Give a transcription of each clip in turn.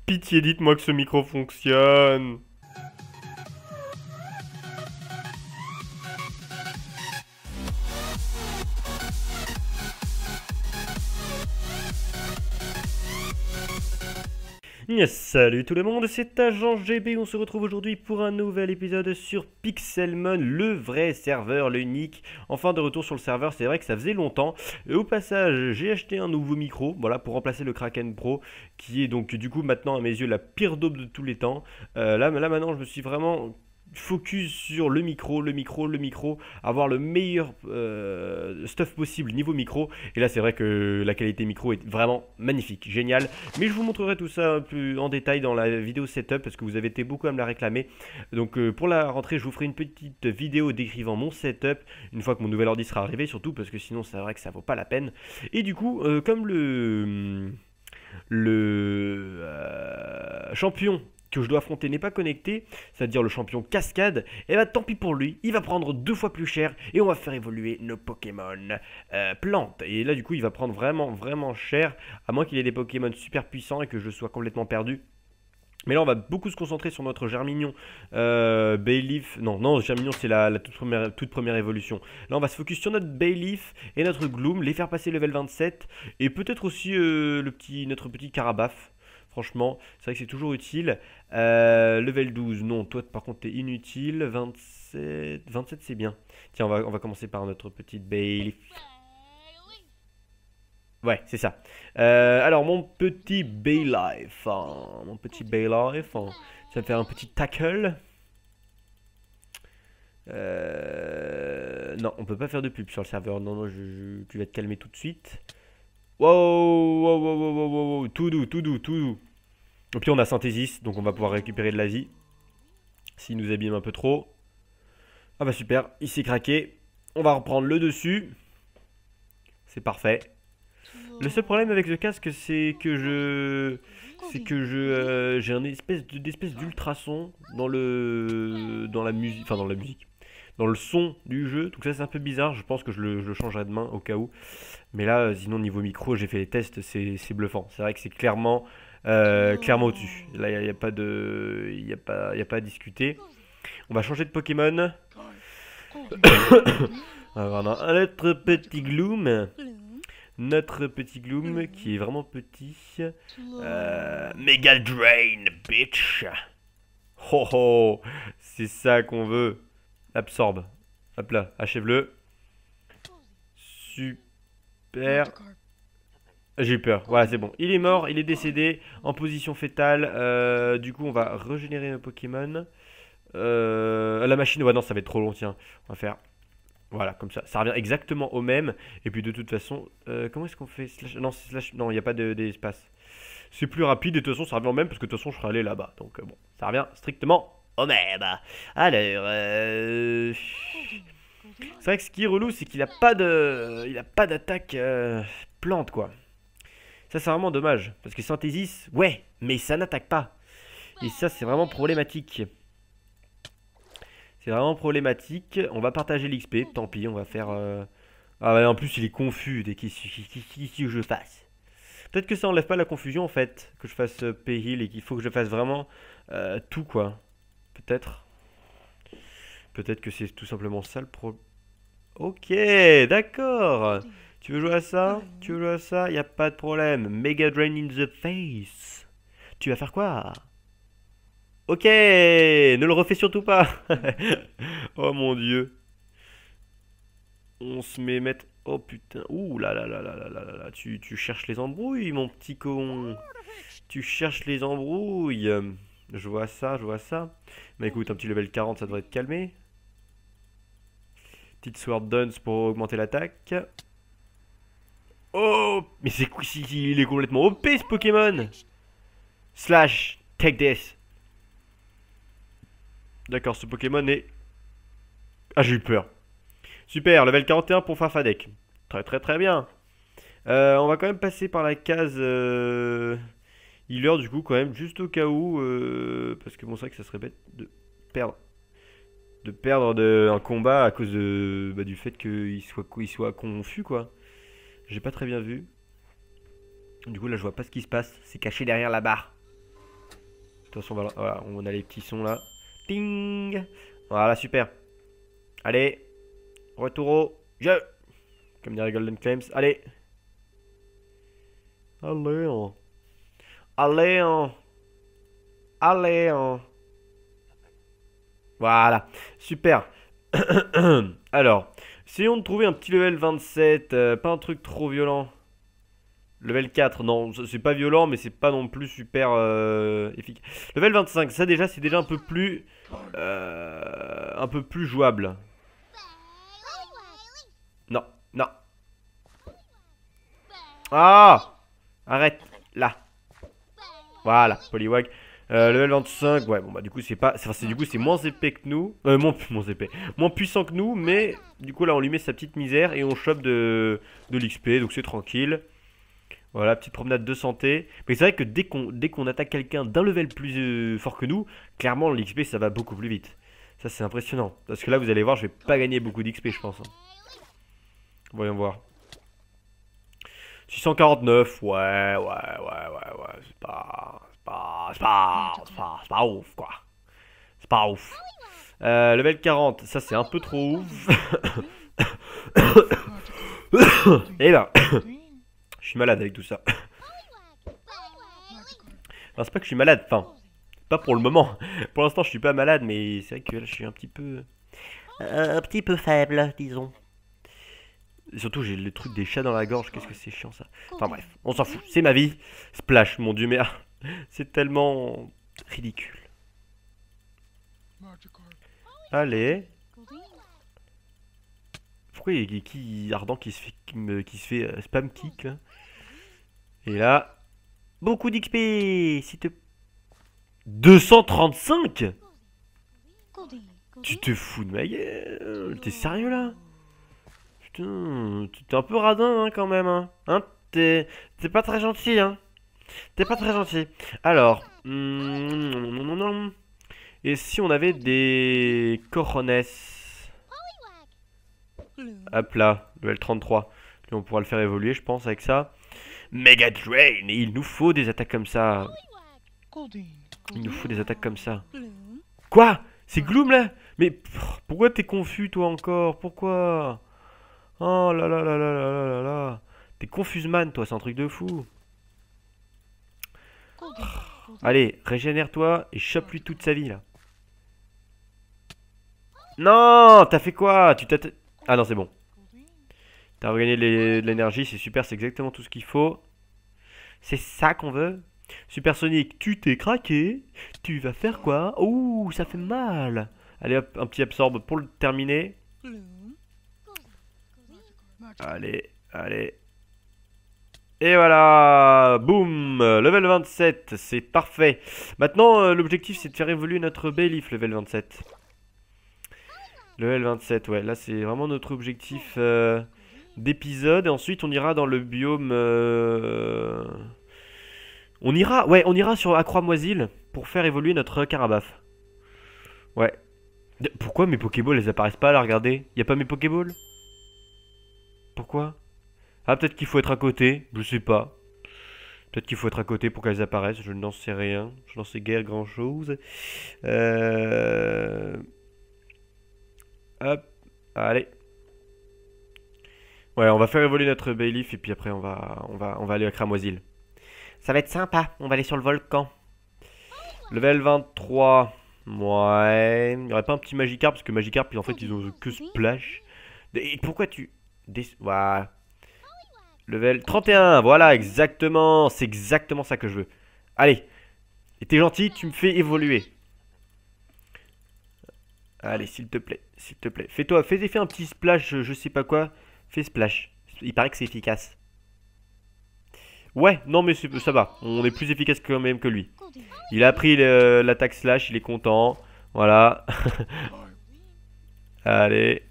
Pitié, dites-moi que ce micro fonctionne. Salut tout le monde, c'est Agent GB, on se retrouve aujourd'hui pour un nouvel épisode sur Pixelmon, le vrai serveur, l'unique. Enfin de retour sur le serveur, c'est vrai que ça faisait longtemps. Et au passage, j'ai acheté un nouveau micro, voilà, pour remplacer le Kraken Pro, qui est donc du coup maintenant à mes yeux la pire daube de tous les temps. Là maintenant je me suis vraiment focus sur le micro, avoir le meilleur stuff possible niveau micro. Et là c'est vrai que la qualité micro est vraiment magnifique, génial. Mais je vous montrerai tout ça un peu en détail dans la vidéo setup parce que vous avez été beaucoup à me la réclamer. Donc pour la rentrée, je vous ferai une petite vidéo décrivant mon setup une fois que mon nouvel ordi sera arrivé, surtout parce que sinon c'est vrai que ça vaut pas la peine. Et du coup, comme le champion que je dois affronter n'est pas connecté, c'est-à-dire le champion Cascade, et bah tant pis pour lui, il va prendre 2 fois plus cher et on va faire évoluer nos Pokémon plantes. Et là du coup il va prendre vraiment cher, à moins qu'il ait des Pokémon super puissants et que je sois complètement perdu. Mais là on va beaucoup se concentrer sur notre Germignon, Bayleaf, non Germignon c'est la toute première évolution. Là on va se focus sur notre Bayleaf et notre Gloom, les faire passer level 27 et peut-être aussi notre petit Carabaf. Franchement, c'est vrai que c'est toujours utile. Level 12, non, toi par contre t'es inutile. 27 c'est bien. Tiens, on va commencer par notre petite Bayleaf. Ouais, c'est ça. Alors, mon petit Baylife, ça va faire un petit tackle. Non, on peut pas faire de pub sur le serveur. Non, tu vas te calmer tout de suite. Wow, tout doux, tout doux, tout doux. Au pire, on a Synthesis, donc on va pouvoir récupérer de la vie. S'il nous abîme un peu trop. Ah bah super, il s'est craqué. On va reprendre le dessus. C'est parfait. Le seul problème avec le casque, c'est que j'ai un d'espèce d'ultrason dans la musique, enfin dans la musique, dans le son du jeu. Donc ça c'est un peu bizarre. Je pense que je le changerai demain au cas où. Mais là, sinon niveau micro, j'ai fait les tests, c'est bluffant. C'est vrai que c'est clairement au-dessus. Là, il y a pas de, y a pas à discuter. On va changer de Pokémon. Alors, on a un autre petit Gloom. Notre petit Gloom qui est vraiment petit. Mega Drain, bitch. Oh oh, c'est ça qu'on veut. Absorbe. Hop là, achève-le. Super. J'ai eu peur. Voilà, c'est bon. Il est mort, il est décédé en position fétale. Du coup, on va régénérer nos Pokémon. La machine, ouais, non, ça va être trop long. Tiens, on va faire. Voilà, comme ça. Ça revient exactement au même. Et puis de toute façon, comment est-ce qu'on fait slash... Non, slash... non, il n'y a pas d'espace. C'est plus rapide et de toute façon, ça revient au même parce que de toute façon, je serais allé là-bas. Donc bon, ça revient strictement au même. Alors, c'est vrai que ce qui est relou, c'est qu'il a pas de, il a pas d'attaque plante quoi. Ça, c'est vraiment dommage parce que Synthesis, ouais, mais ça n'attaque pas. Et ça, c'est vraiment problématique. C'est vraiment problématique. On va partager l'XP. Tant pis, on va faire... Ah ouais, en plus, il est confus dès qu'il que je fasse. Peut-être que ça enlève pas la confusion, en fait. Que je fasse P-Heal et qu'il faut que je fasse vraiment tout, quoi. Peut-être. Peut-être que c'est tout simplement ça le problème. Ok, d'accord. Tu veux jouer à ça? Tu veux jouer à ça? Y a pas de problème. Mega Drain in the face. Tu vas faire quoi? Ok, ne le refais surtout pas. Oh mon dieu. On se met mettre... Oh putain. Ouh là là là là là là là là. Tu cherches les embrouilles, mon petit con. Tu cherches les embrouilles. Je vois ça, je vois ça. Mais écoute, un petit level 40, ça devrait être calmé. Petite Sword Dance pour augmenter l'attaque. Oh, mais c'est quoi il est complètement OP ce Pokémon. Slash, take this. D'accord, ce Pokémon est... Ah, j'ai eu peur. Super, level 41 pour Farfadek. Très bien. On va quand même passer par la case healer du coup quand même, juste au cas où. Parce que bon, c'est vrai que ça serait bête de perdre. Un combat à cause du fait qu'il soit confus quoi. J'ai pas très bien vu. Du coup là je vois pas ce qui se passe. C'est caché derrière la barre. toute façon, voilà, on a les petits sons là. Ting. Voilà, super. Allez. Retour au jeu. Comme dirait Golden Claims. Allez. Allez. Allez. Allez. Voilà. Super. Alors. Essayons de trouver un petit level 27. Pas un truc trop violent. Level 4, non, c'est pas violent, mais c'est pas non plus super efficace. Level 25, ça déjà, c'est déjà un peu plus jouable. Non, non. Ah! Arrête, là. Voilà, Poliwag. Level 25, ouais, bon bah du coup c'est pas, du coup c'est moins épais que nous, moins épais, moins puissant que nous, mais du coup là on lui met sa petite misère et on chope de l'XP, donc c'est tranquille. Voilà, petite promenade de santé. Mais c'est vrai que dès qu'on attaque quelqu'un d'un level plus fort que nous, clairement l'XP ça va beaucoup plus vite. Ça c'est impressionnant. Parce que là vous allez voir, je vais pas gagner beaucoup d'XP je pense. Hein. Voyons voir. 649, ouais, c'est pas ouf quoi. C'est pas ouf. Level 40, ça c'est un peu trop ouf. Et là, je suis malade avec tout ça. Enfin, c'est pas que je suis malade, enfin, pas pour le moment. Pour l'instant, je suis pas malade, mais c'est vrai que là, je suis un petit peu faible, disons. Et surtout, j'ai le truc des chats dans la gorge. Qu'est-ce que c'est chiant ça. Enfin bref, on s'en fout. C'est ma vie. Splash, mon dieu, mais c'est tellement ridicule. Allez. Pourquoi il y a qui Ardent qui se fait spam kick là. Et là, beaucoup d'XP. Si te 235. Tu te fous de ma gueule. T'es sérieux là? Putain, t'es un peu radin hein, quand même. Hein, t'es pas très gentil. Hein. T'es pas très gentil. Alors. Et si on avait des corones? Hop là, level 33. Et on pourra le faire évoluer, je pense, avec ça. Mega Drain. Et il nous faut des attaques comme ça. Il nous faut des attaques comme ça. Quoi? C'est Gloom là? Mais pourquoi t'es confus toi encore? Pourquoi? Oh là là là là là là là là. T'es confuse man toi, c'est un truc de fou. Allez, régénère-toi et chope-lui toute sa vie là. Non, t'as fait quoi? Ah non, c'est bon. T'as regagné de l'énergie, c'est super, c'est exactement tout ce qu'il faut. C'est ça qu'on veut. Supersonic, tu t'es craqué. Tu vas faire quoi? Ouh, ça fait mal. Allez hop, un petit absorbe pour le terminer. Allez, allez. Et voilà, boum, level 27, c'est parfait. Maintenant, l'objectif c'est de faire évoluer notre Bayleaf, level 27. Level 27, ouais, là c'est vraiment notre objectif d'épisode. Et ensuite on ira dans le biome... On ira sur Acromoisille pour faire évoluer notre Carabaf. Ouais. Pourquoi mes Pokéballs elles apparaissent pas là, regardez? Y a pas mes Pokéballs? Pourquoi? Ah, peut-être qu'il faut être à côté, je sais pas. Peut-être qu'il faut être à côté pour qu'elles apparaissent, je n'en sais rien. Je n'en sais guère grand chose. Hop, allez. Ouais, on va faire évoluer notre Bayleaf et puis après on va aller à Cramoisil. Ça va être sympa, on va aller sur le volcan. Level 23. Ouais, il n'y aurait pas un petit Magikarp parce que Magikarp en fait ils ont que Splash. Et pourquoi tu... Voilà. Level 31, voilà, exactement. C'est exactement ça que je veux. Allez. Et t'es gentil, tu me fais évoluer. Allez, s'il te plaît, s'il te plaît. Fais un petit splash, je sais pas quoi. Fais splash. Il paraît que c'est efficace. Ouais, non mais ça va. On est plus efficace quand même que lui. Il a appris l'attaque slash, il est content. Voilà. Allez.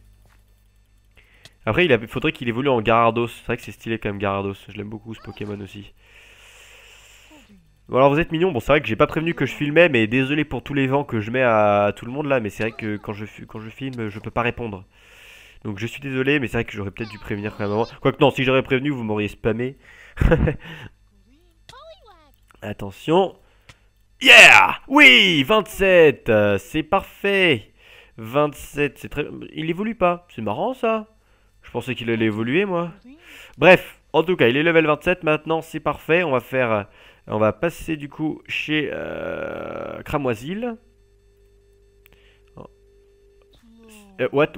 Après, il faudrait qu'il évolue en Gyarados. C'est vrai que c'est stylé quand même Gyarados. Je l'aime beaucoup ce Pokémon aussi. Bon alors vous êtes mignons. Bon c'est vrai que j'ai pas prévenu que je filmais, mais désolé pour tous les vents que je mets à tout le monde là. Mais c'est vrai que quand je filme, je peux pas répondre. Donc je suis désolé, mais c'est vrai que j'aurais peut-être dû prévenir quand même avant. Quoique non, si j'aurais prévenu, vous m'auriez spammé. Attention. Yeah! Oui, 27, c'est parfait. 27, c'est très... Il évolue pas. C'est marrant ça. Je pensais qu'il allait évoluer moi. Bref, en tout cas, il est level 27 maintenant, c'est parfait. On va faire... On va passer du coup chez Cramoisil. What?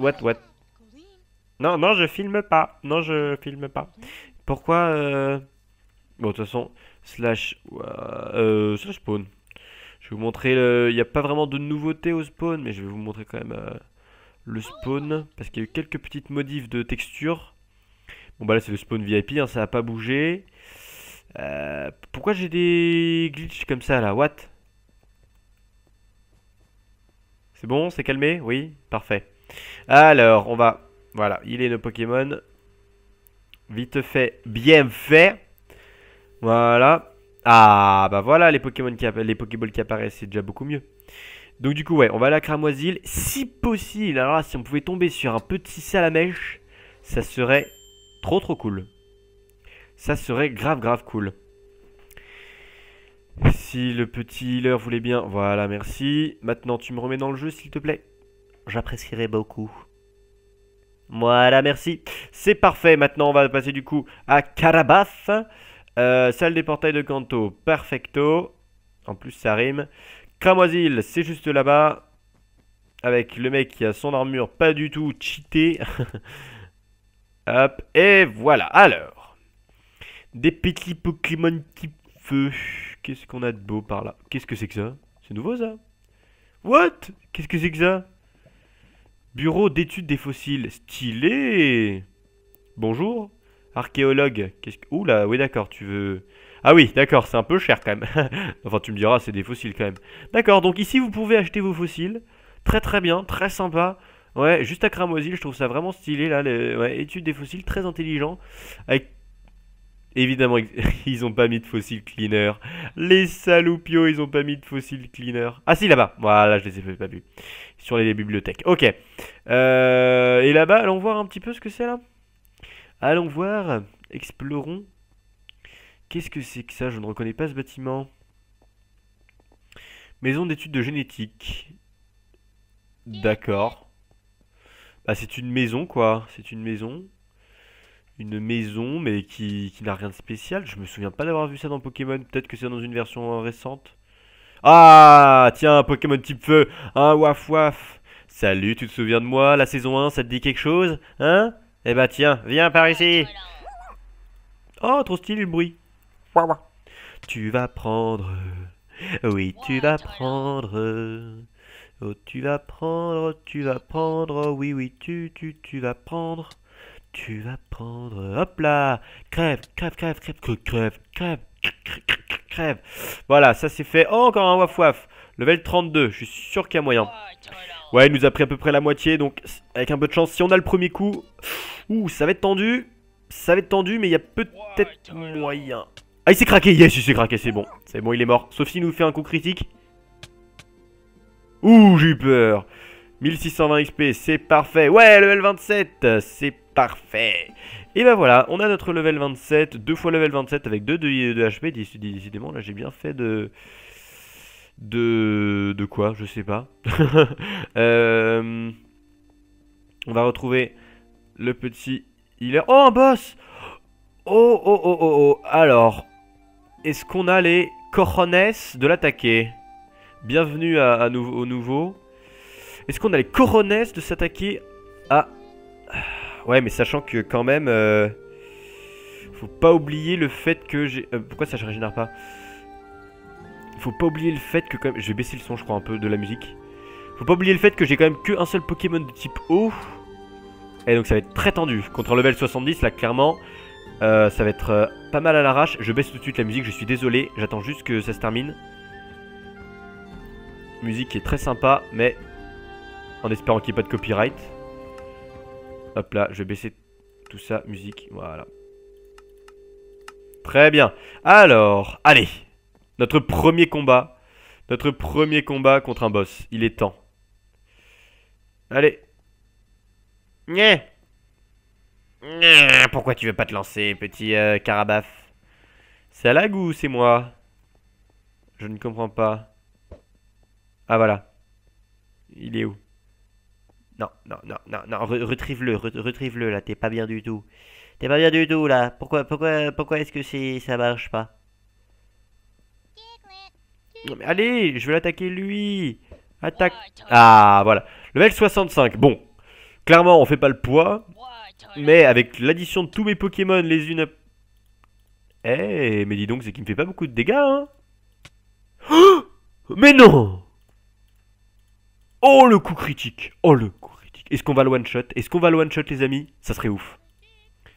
Non, non, je filme pas. Non, je filme pas. Pourquoi Bon, de toute façon, slash spawn. Je vais vous montrer il n'y a pas vraiment de nouveauté au spawn, mais je vais vous montrer quand même le spawn. Parce qu'il y a eu quelques petites modifs de texture. Bon, bah là, c'est le spawn VIP, hein, ça n'a pas bougé. Pourquoi j'ai des glitches comme ça là? What? C'est bon, c'est calmé? Oui, parfait. Alors, on va... Voilà, il est nos Pokémon. Vite fait, bien fait. Voilà. Ah, bah voilà les Pokémon les Pokéballs qui apparaissent, c'est déjà beaucoup mieux. Donc du coup, ouais, on va aller à Cramoisil. Si possible, alors là, si on pouvait tomber sur un petit salamèche, ça serait trop cool. Ça serait grave cool. Si le petit healer voulait bien, voilà, merci. Maintenant, tu me remets dans le jeu, s'il te plaît. J'apprécierais beaucoup. Voilà, merci. C'est parfait. Maintenant, on va passer du coup à Carabaf. Salle des portails de Kanto. Perfecto. En plus, ça rime. Cramoisil, c'est juste là-bas. Avec le mec qui a son armure pas du tout cheaté. Hop. Et voilà. Alors. Des petits Pokémon type feu. Qu'est-ce qu'on a de beau par là? Qu'est-ce que c'est que ça? C'est nouveau ça? What? Qu'est-ce que c'est que ça? Bureau d'études des fossiles. Stylé. Bonjour. Archéologue. Qu'est-ce que... Ouh là, oui d'accord, tu veux... Ah oui, d'accord, c'est un peu cher quand même. Enfin, tu me diras, c'est des fossiles quand même. D'accord, donc ici, vous pouvez acheter vos fossiles. Très bien, très sympa. Ouais, juste à Cramoisil, je trouve ça vraiment stylé là. Ouais, études des fossiles, très intelligent. Avec... Évidemment, ils ont pas mis de fossiles cleaner. Les saloupios, ils ont pas mis de fossiles cleaner. Ah si, là-bas. Voilà, je les ai pas vus. Sur les bibliothèques. Ok. Et là-bas, allons voir un petit peu ce que c'est là. Allons voir. Explorons. Qu'est-ce que c'est que ça? Je ne reconnais pas ce bâtiment. Maison d'études de génétique. D'accord. Bah c'est une maison quoi. C'est une maison. Une maison mais qui n'a rien de spécial. Je me souviens pas d'avoir vu ça dans Pokémon. Peut-être que c'est dans une version récente. Ah tiens, Pokémon type feu. Un waf waf. Salut, tu te souviens de moi? La saison 1, ça te dit quelque chose? Hein? Eh bah tiens, viens par ici. Oh, trop stylé le bruit. Tu vas prendre... Oui, tu vas prendre... Oh, tu vas prendre... Oui, tu vas prendre... Tu vas prendre... Hop là! Crève. Voilà, ça c'est fait. Oh, encore un waf waf. Level 32, je suis sûr qu'il y a moyen. Ouais, il nous a pris à peu près la moitié, donc avec un peu de chance, si on a le premier coup... Ouh, ça va être tendu. Ça va être tendu, mais il y a peut-être moyen. Ah, il s'est craqué, yes, il s'est craqué, c'est bon. C'est bon, il est mort. Sauf s'il nous fait un coup critique. Ouh, j'ai eu peur. 1620 XP, c'est parfait. Ouais, level 27, c'est parfait. Et ben voilà, on a notre level 27, deux fois level 27 avec 2 de HP. Décidément, là, j'ai bien fait de quoi, je sais pas. On va retrouver le petit healer. Oh, un boss! Oh. Alors, est-ce qu'on a les cojones de l'attaquer? Bienvenue au nouveau. Est-ce qu'on a les cojones de s'attaquer à... Ouais, mais sachant que quand même... faut pas oublier le fait que j'ai... pourquoi ça ne régénère pas? Faut pas oublier le fait que quand même... Je vais baisser le son, je crois, un peu de la musique. Faut pas oublier le fait que j'ai quand même qu'un seul Pokémon de type eau. Et donc ça va être très tendu. Contre un level 70, là, clairement... ça va être pas mal à l'arrache. Je baisse tout de suite la musique, je suis désolé. J'attends juste que ça se termine. Musique qui est très sympa, mais en espérant qu'il n'y ait pas de copyright. Hop là, je vais baisser tout ça, musique, voilà. Très bien. Alors, allez. Notre premier combat. Notre premier combat contre un boss. Il est temps. Allez. Nyeh. Pourquoi tu veux pas te lancer, petit Carabaf? C'est à lag ou c'est moi? Je ne comprends pas. Ah voilà. Il est où? Non, non, non, non, non, retrieve-le, retrieve-le là, t'es pas bien du tout. T'es pas bien du tout là. Pourquoi est-ce que ça marche pas? Non, mais allez, je vais l'attaquer lui. Attaque. Ah, voilà. Level 65. Bon, clairement, on fait pas le poids. Mais avec l'addition de tous mes Pokémon les unes... Eh, mais dis donc, c'est qu'il me fait pas beaucoup de dégâts, hein. Mais non! Oh, le coup critique. Oh, le coup critique. Est-ce qu'on va le one-shot? Est-ce qu'on va le one-shot, les amis? Ça serait ouf.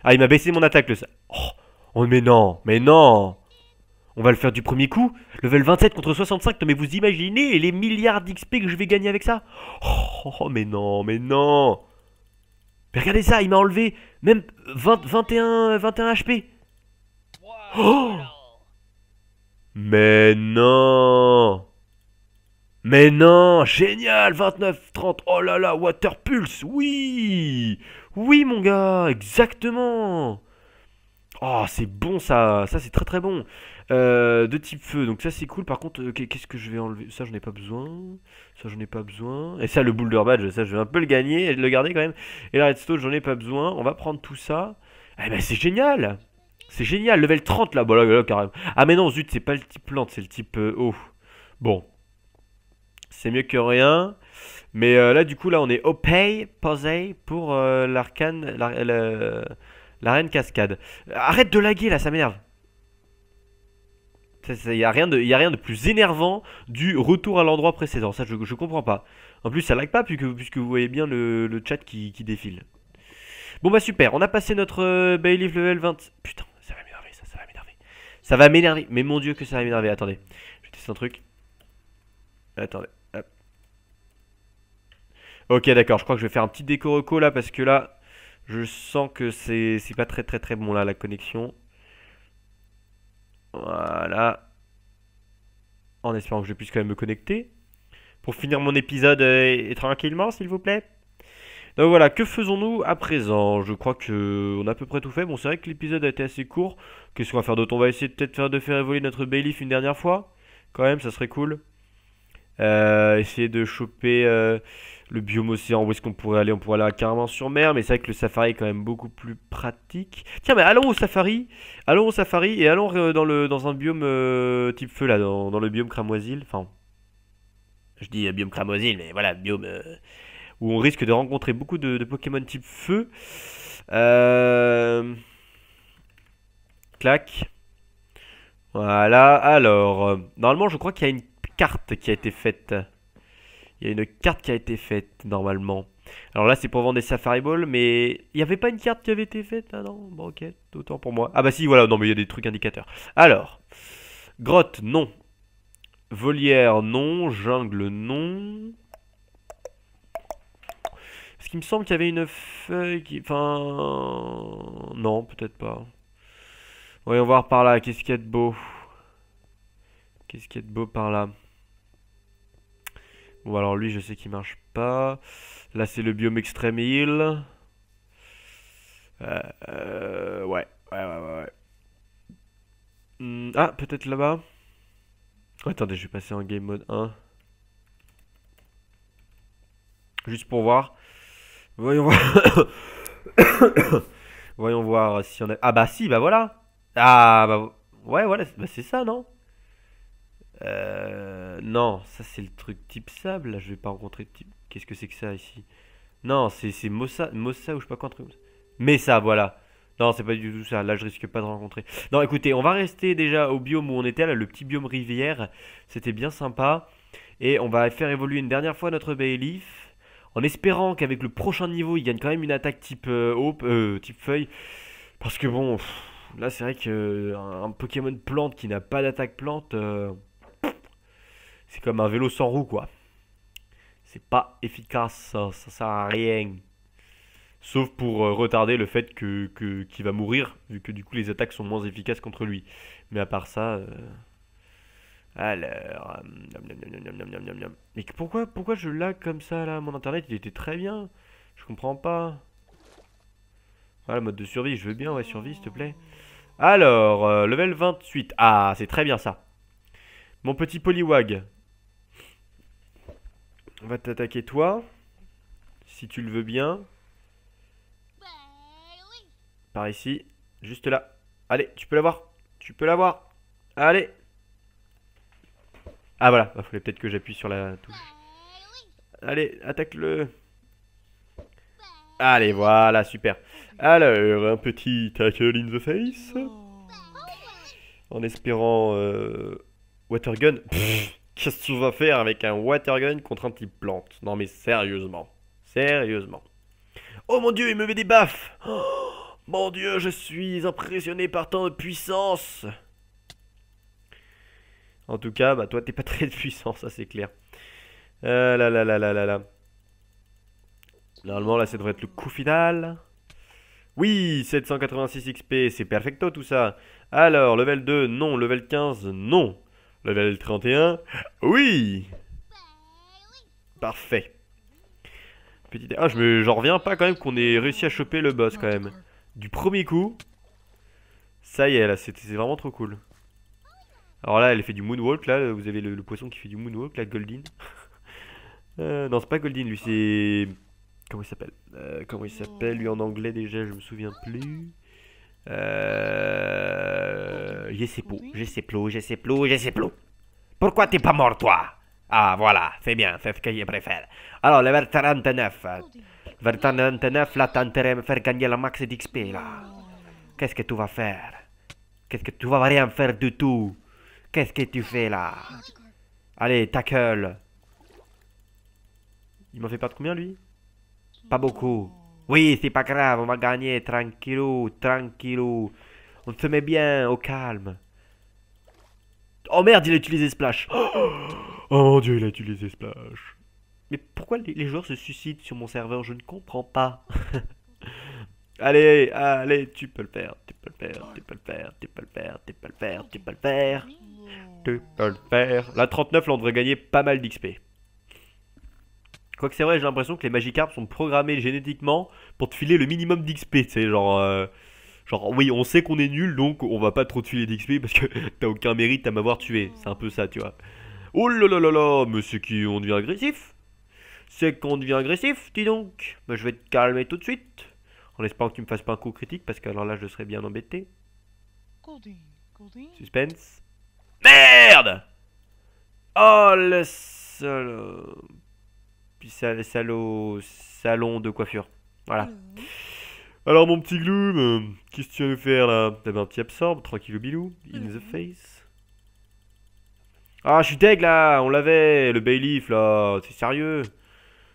Ah, il m'a baissé mon attaque, le... Oh, oh, mais non, mais non. On va le faire du premier coup. Level 27 contre 65. Non, mais vous imaginez les milliards d'XP que je vais gagner avec ça? Oh, mais non, mais non. Mais regardez ça, il m'a enlevé même 20, 21 HP. Oh, mais non. Mais non, génial, 29, 30. Oh là là, Water Pulse, oui. Oui, mon gars, exactement. Oh, c'est bon ça, ça c'est très très bon. De type feu, donc ça c'est cool. Par contre, qu'est-ce que je vais enlever? Ça j'en ai pas besoin. Ça j'en ai pas besoin. Et ça, le Boulder Badge, ça je vais un peu le gagner et le garder quand même. Et la Redstone, j'en ai pas besoin. On va prendre tout ça. Eh ben c'est génial. C'est génial, level 30 là. Bon là, carrément. Ah mais non, zut, c'est pas le type plante, c'est le type eau. Bon, c'est mieux que rien. Mais là du coup là on est OPay, posé pour l'arcane, la reine cascade. Arrête de laguer là, ça m'énerve. Il n'y a, y a rien de plus énervant du retour à l'endroit précédent. Ça, je comprends pas. En plus, ça lag pas puisque vous voyez bien le chat qui défile. Bon, bah super. On a passé notre Bayleaf level 20. Putain, ça va m'énerver, ça va m'énerver. Ça va m'énerver. Mais mon dieu, que ça va m'énerver. Attendez. Je vais tester un truc. Attendez. Hop. Ok, d'accord. Je crois que je vais faire un petit déco reco là parce que là, je sens que c'est pas très très très bon là la connexion. Voilà. En espérant que je puisse quand même me connecter. Pour finir mon épisode et tranquillement, s'il vous plaît. Donc voilà, que faisons-nous à présent? Je crois que on a à peu près tout fait. Bon, c'est vrai que l'épisode a été assez court. Qu'est-ce qu'on va faire d'autre? On va essayer peut-être de faire évoluer notre Bayleaf une dernière fois. Quand même, ça serait cool. Essayer de choper le biome océan. Où est-ce qu'on pourrait aller? On pourrait aller carrément sur mer. Mais c'est vrai que le safari est quand même beaucoup plus pratique. Tiens, mais allons au safari. Allons au safari et allons dans un biome type feu là, dans le biome cramoisil. Enfin, je dis biome cramoisil, mais voilà, biome où on risque de rencontrer beaucoup de Pokémon type feu. Euh... Clac. Voilà. Alors, normalement, je crois qu'il y a une carte qui a été faite. Il y a une carte qui a été faite, normalement. Alors là, c'est pour vendre des Safari Balls, mais il n'y avait pas une carte qui avait été faite là, non? Bon, ok, autant pour moi. Ah bah si, voilà, non, mais il y a des trucs indicateurs. Alors, grotte, non. Volière, non. Jungle, non. Parce qu'il me semble qu'il y avait une feuille qui... Enfin... Non, peut-être pas. Voyons voir par là. Qu'est-ce qu'il y a de beau? Qu'est-ce qu'il y a de beau par là? Bon, alors lui, je sais qu'il marche pas. Là, c'est le biome Extreme Hill. Ouais. Ouais. Ah, peut-être là-bas. Oh, attendez, je vais passer en game mode 1. Juste pour voir. Voyons voir. Voyons voir si on a... Ah bah si, bah voilà. Ah bah... Ouais, voilà, bah, c'est ça, non? Non, ça c'est le truc type sable. Là, je vais pas rencontrer de type. Qu'est-ce que c'est que ça ici? Non, c'est Mossa, Mossa ou je sais pas quoi. Mais ça, voilà. Non, c'est pas du tout ça. Là, je risque pas de rencontrer. Non, écoutez, on va rester déjà au biome où on était, là, le petit biome rivière. C'était bien sympa. Et on va faire évoluer une dernière fois notre Bayleaf. En espérant qu'avec le prochain niveau, il gagne quand même une attaque type type feuille. Parce que bon, là, c'est vrai que un Pokémon plante qui n'a pas d'attaque plante. C'est comme un vélo sans roue, quoi. C'est pas efficace, ça sert à rien. Sauf pour retarder le fait qu'il va mourir, vu que du coup les attaques sont moins efficaces contre lui. Mais à part ça... Alors... Mais pourquoi je lag comme ça, là? Mon internet, il était très bien. Je comprends pas. Voilà, mode de survie, je veux bien, ouais, survie, s'il te plaît. Alors, level 28. Ah, c'est très bien, ça. Mon petit Poliwag. On va t'attaquer toi, si tu le veux bien. Par ici, juste là. Allez, tu peux l'avoir. Tu peux l'avoir. Allez. Ah voilà, il fallait peut-être que j'appuie sur la touche. Allez, attaque-le. Allez, voilà, super. Alors, un petit tackle in the face. En espérant... Watergun. Qu'est-ce que tu vas faire avec un watergun contre un type plante? Non mais sérieusement. Sérieusement. Oh mon dieu, il me met des baffes. Oh, mon dieu, je suis impressionné par tant de puissance. En tout cas, bah toi t'es pas très puissant, ça c'est clair. Là là là là là là. Normalement là ça devrait être le coup final. Oui, 786 XP, c'est perfecto tout ça. Alors, level 2, non. Level 15, non. Level 31, oui. Parfait. Ah, j'en reviens pas quand même qu'on ait réussi à choper le boss quand même. Du premier coup. Ça y est, là, c'est vraiment trop cool. Alors là, elle fait du moonwalk, là. Vous avez le poisson qui fait du moonwalk, la Goldin. Non, c'est pas Goldin, lui, c'est... Comment il s'appelle, lui, en anglais, déjà, je me souviens plus. Je sais plus. Pourquoi t'es pas mort, toi? Ah, voilà, c'est bien, c'est ce que je préfère. Alors, le vers 39. Vers 39, là, t'as intérêt à me faire gagner le max d'XP, là. Qu'est-ce que tu vas faire? Tu vas rien faire du tout. Qu'est-ce que tu fais, là? Allez, tackle. Il m'en fait perdre combien, lui? Pas beaucoup. Oui, c'est pas grave, on va gagner, tranquillou, tranquillou. On se met bien, au calme. Oh merde, il a utilisé Splash. Oh mon dieu, il a utilisé Splash. Mais pourquoi les joueurs se suicident sur mon serveur? Je ne comprends pas. Allez, allez, tu peux le faire, tu peux le faire, tu peux le faire, tu peux le faire, tu peux le faire, tu peux le faire. Tu peux le faire. La 39, là, on devrait gagner pas mal d'XP. Quoique c'est vrai, j'ai l'impression que les Magikarp sont programmés génétiquement pour te filer le minimum d'XP. Tu sais, genre, oui, on sait qu'on est nul, donc on va pas trop te filer d'XP parce que t'as aucun mérite à m'avoir tué. C'est un peu ça, tu vois. Oh là là là là, mais c'est qu'on devient agressif. C'est qu'on devient agressif, dis donc. Bah, je vais te calmer tout de suite. En espérant que tu me fasses pas un coup critique, parce que alors là, je serais bien embêté. Suspense. Merde! Oh, le salaud. Puis ça, le salaud. Salon de coiffure. Voilà. Alors, mon petit Gloom, qu'est-ce que tu vas nous faire là? T'avais un petit absorbe, tranquille bilou. In the face. Ah, je suis deg là, on l'avait, le Bayleaf là, c'est sérieux.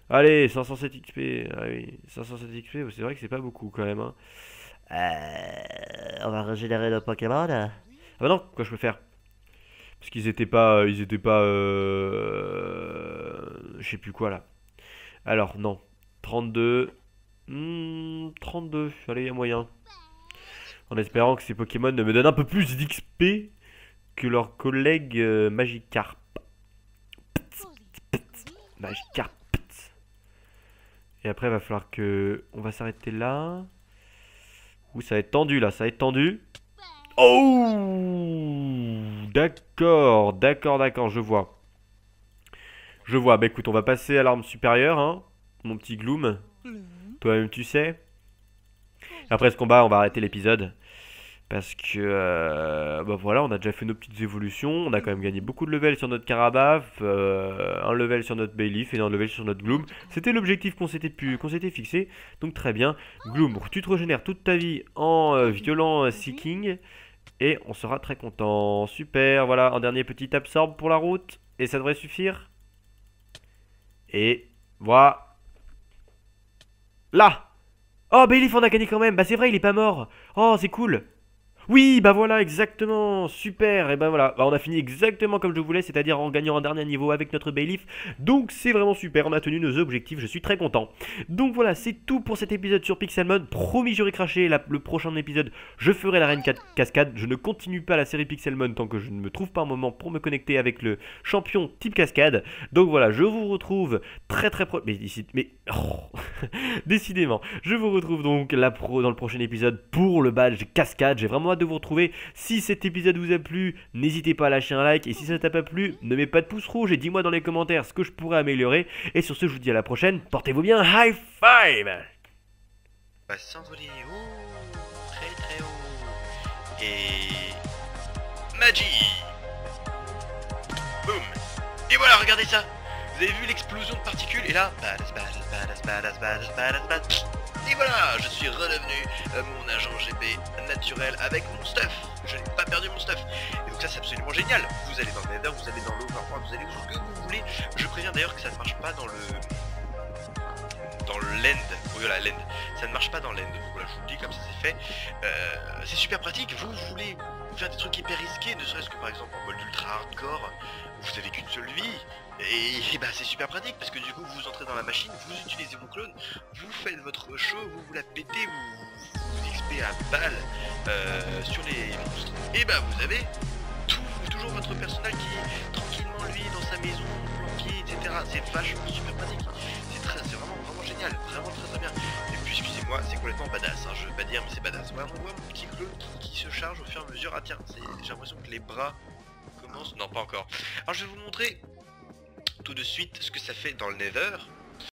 Allez, 507 XP, ah oui, 507 XP, c'est vrai que c'est pas beaucoup quand même. Hein. On va régénérer nos Pokémon. Ah bah non, quoi je peux faire? Parce qu'ils étaient pas, je sais plus quoi là. Alors non, 32, 32, allez, y a moyen. En espérant que ces Pokémon me donnent un peu plus d'XP que leurs collègues Magikarp. Magikarp. Et après, il va falloir que... On va s'arrêter là. Ouh, ça va être tendu, là. Ça va être tendu. Oh! D'accord, d'accord, d'accord, je vois. Je vois. Bah écoute, on va passer à l'arme supérieure, hein. Mon petit Gloom. Toi-même, tu sais. Après ce combat, on va arrêter l'épisode. Parce que, bah voilà, on a déjà fait nos petites évolutions. On a quand même gagné beaucoup de levels sur notre Carabaf, un level sur notre Bayleaf et un level sur notre Gloom. C'était l'objectif qu'on s'était fixé. Donc très bien. Gloom, tu te régénères toute ta vie en violent Seeking. Et on sera très content. Super, voilà, un dernier petit absorbe pour la route. Et ça devrait suffire. Et voilà. Là! Oh, Bayleaf, on a gagné quand même. Bah c'est vrai, il est pas mort. Oh, c'est cool. Oui, bah voilà, exactement, super, et ben voilà, bah on a fini exactement comme je voulais, c'est-à-dire en gagnant un dernier niveau avec notre Bayleaf, donc c'est vraiment super, on a tenu nos objectifs, je suis très content. Donc voilà, c'est tout pour cet épisode sur Pixelmon, promis j'aurai craché, le prochain épisode, je ferai la reine cascade, je ne continue pas la série Pixelmon tant que je ne me trouve pas un moment pour me connecter avec le champion type cascade, donc voilà, je vous retrouve très proche, décidément, je vous retrouve donc dans le prochain épisode pour le badge cascade, j'ai vraiment hâte de vous retrouver. Si cet épisode vous a plu, n'hésitez pas à lâcher un like. Et si ça t'a pas plu, ne mets pas de pouce rouge et dis-moi dans les commentaires ce que je pourrais améliorer. Et sur ce, je vous dis à la prochaine. Portez-vous bien. High five! Va s'envoler haut, très très haut. Et... magie! Boum! Et voilà, regardez ça! Vous avez vu l'explosion de particules? Et là, et voilà, je suis redevenu mon agent GP naturel avec mon stuff. Je n'ai pas perdu mon stuff. Et donc ça c'est absolument génial. Vous allez dans le Nether, vous allez dans l'Overworld, vous allez où que vous voulez. Je préviens d'ailleurs que ça ne marche pas dans le l'end. Oui voilà, l'end. Ça ne marche pas dans l'end. Voilà, je vous le dis comme ça c'est fait. C'est super pratique. Vous voulez faire des trucs hyper risqués, ne serait-ce que par exemple en mode ultra hardcore, vous avez qu'une seule vie. Et bah c'est super pratique parce que du coup vous entrez dans la machine, vous utilisez vos clones, vous faites votre show, vous la pétez, vous XP à balle sur les monstres. Et bah vous avez toujours votre personnage qui est tranquillement lui dans sa maison, planqué, etc. C'est vachement super pratique. C'est vraiment génial, vraiment très bien. Et puis excusez-moi, c'est complètement badass, hein, je veux pas dire mais c'est badass. Voilà, on voit mon petit clone qui se charge au fur et à mesure. Ah tiens, j'ai l'impression que les bras commencent. Non pas encore. Alors je vais vous montrer tout de suite ce que ça fait dans le Nether.